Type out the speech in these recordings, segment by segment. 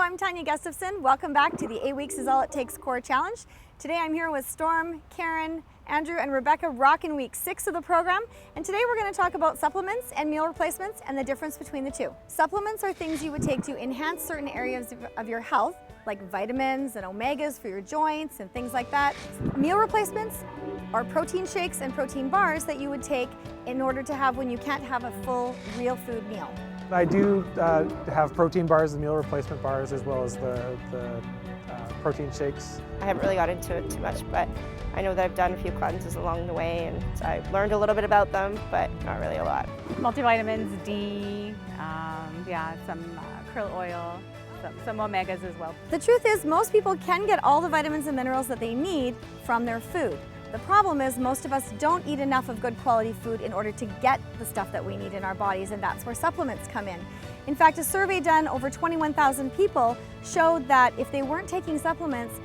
I'm Tania Gustafson. Welcome back to the 8 Weeks is All It Takes Core Challenge. Today I'm here with Storm, Karen, Andrew, and Rebecca rocking week 6 of the program. And today we're going to talk about supplements and meal replacements and the difference between the two. Supplements are things you would take to enhance certain areas of your health, like vitamins and omegas for your joints and things like that. Meal replacements are protein shakes and protein bars that you would take in order to have when you can't have a full real food meal. I do have protein bars and meal replacement bars, as well as the protein shakes. I haven't really got into it too much, but I know that I've done a few cleanses along the way, and so I've learned a little bit about them, but not really a lot. Multivitamins, D, some krill oil, some omegas as well. The truth is, most people can get all the vitamins and minerals that they need from their food. The problem is most of us don't eat enough of good quality food in order to get the stuff that we need in our bodies, and that's where supplements come in. In fact, a survey done over 21,000 people showed that if they weren't taking supplements,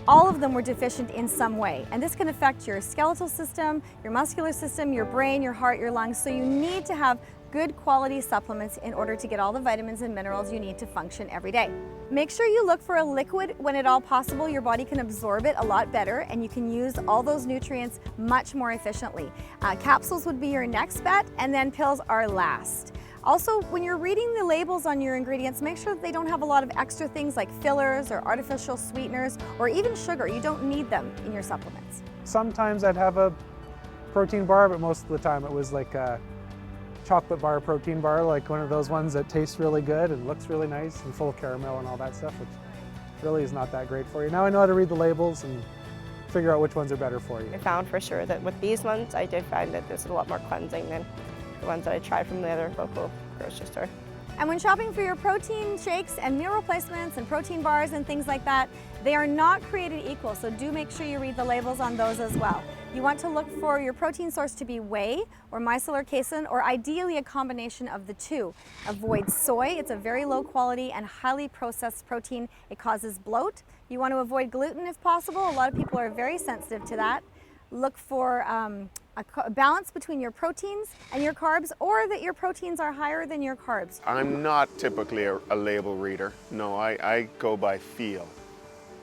all of them were deficient in some way. And this can affect your skeletal system, your muscular system, your brain, your heart, your lungs. So you need to have good quality supplements in order to get all the vitamins and minerals you need to function every day. Make sure you look for a liquid when at all possible. Your body can absorb it a lot better and you can use all those nutrients much more efficiently. Capsules would be your next bet, and then pills are last. Also, when you're reading the labels on your ingredients, make sure that they don't have a lot of extra things like fillers or artificial sweeteners or even sugar. You don't need them in your supplements. Sometimes I'd have a protein bar, but most of the time it was like a chocolate bar protein bar, like one of those ones that tastes really good and looks really nice and full of caramel and all that stuff, which really is not that great for you. Now I know how to read the labels and figure out which ones are better for you. I found for sure that with these ones, I did find that this is a lot more cleansing than the ones that I tried from the other local grocery store. And when shopping for your protein shakes and meal replacements and protein bars and things like that, they are not created equal, so do make sure you read the labels on those as well. You want to look for your protein source to be whey or micellar casein, or ideally a combination of the two. Avoid soy. It's a very low quality and highly processed protein. It causes bloat. You want to avoid gluten if possible. A lot of people are very sensitive to that. Look for a balance between your proteins and your carbs, or that your proteins are higher than your carbs. I'm not typically a label reader. No, I go by feel,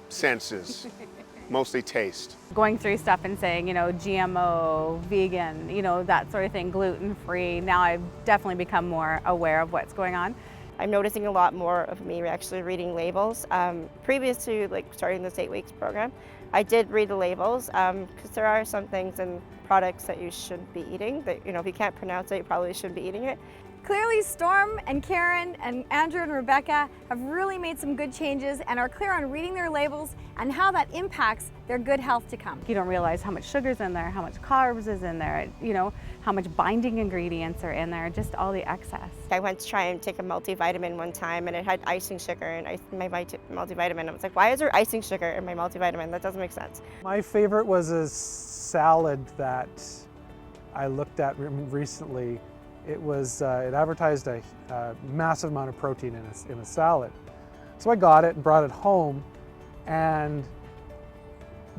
senses, mostly taste. Going through stuff and saying, GMO, vegan, that sort of thing, gluten-free. Now I've definitely become more aware of what's going on. I'm noticing a lot more of me actually reading labels. Previous to starting this 8 weeks program, I did read the labels because there are some things in products that you shouldn't be eating, that if you can't pronounce it, you probably shouldn't be eating it. Clearly, Storm and Karen and Andrew and Rebecca have really made some good changes and are clear on reading their labels and how that impacts their good health to come. You don't realize how much sugar's in there, how much carbs is in there, how much binding ingredients are in there, just all the excess. I went to try and take a multivitamin one time, and it had icing sugar in my multivitamin. I was like, why is there icing sugar in my multivitamin? That doesn't make sense. My favorite was a salad that I looked at recently. It advertised a massive amount of protein in a salad. So I got it and brought it home and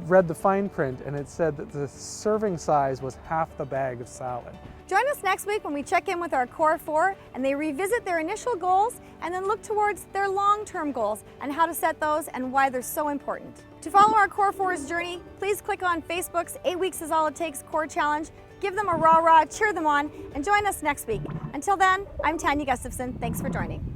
read the fine print, and it said that the serving size was half the bag of salad. Join us next week when we check in with our Core 4 and they revisit their initial goals and then look towards their long-term goals and how to set those and why they're so important. To follow our Core 4's journey, please click on Facebook's 8 Weeks is All It Takes Core Challenge. Give them a rah-rah, cheer them on, and join us next week. Until then, I'm Tania Gustafson. Thanks for joining.